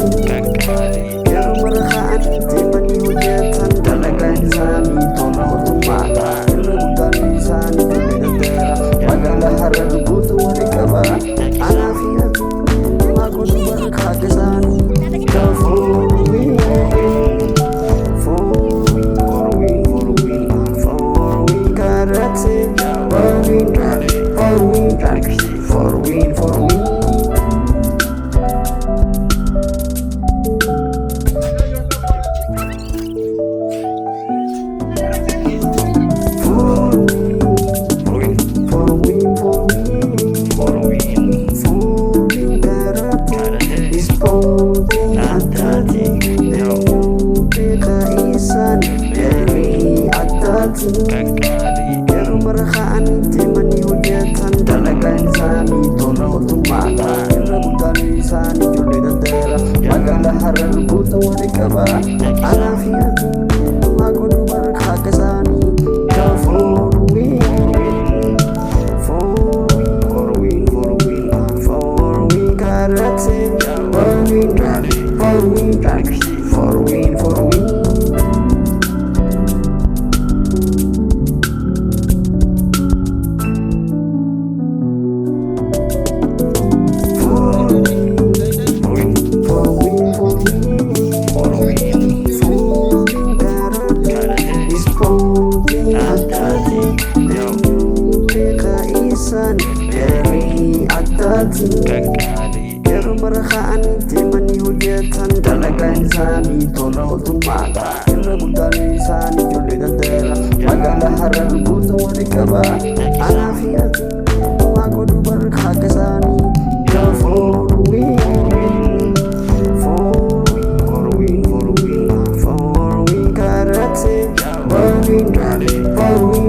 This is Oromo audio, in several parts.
Pero marakaan di manihujatan talaga insani tona otomata Rebutan lisani juli dera Magala harar butu warikaba Anafiat Aku dubar kagesani Following karate For win Pero marakaan di manihujatan talaga insani tona otomata Rebutan lisani juli dera Magala harar butu warikaba Anafiat Aku dubar kagesani karate For win dari atati Pero marakaan di manihujatan talaga insani tona otomata Rebutan lisani juli dera Magala harar butu warikaba Anafiat Aku dubar kagesani For win karate For win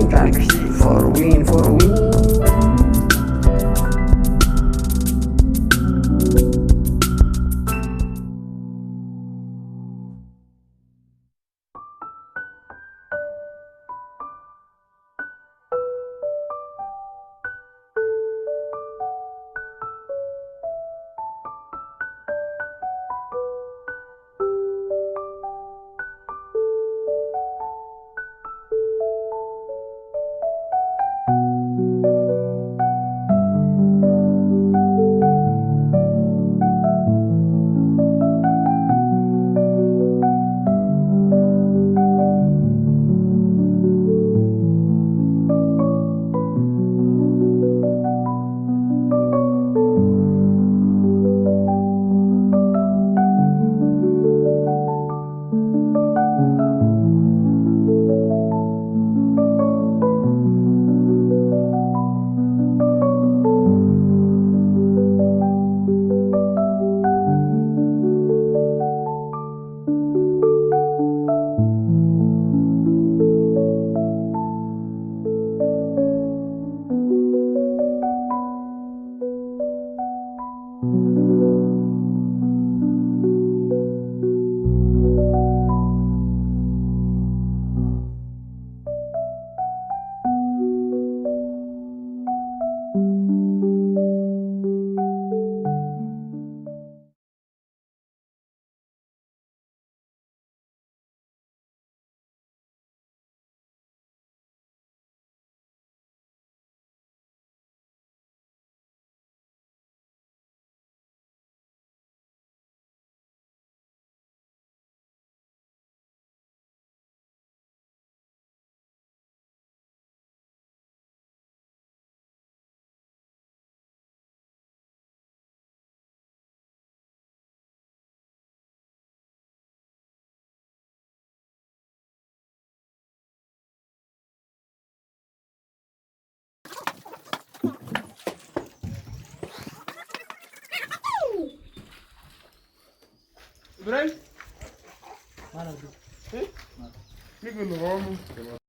Ibrahim? Mana tuh? Ini belum ngomong.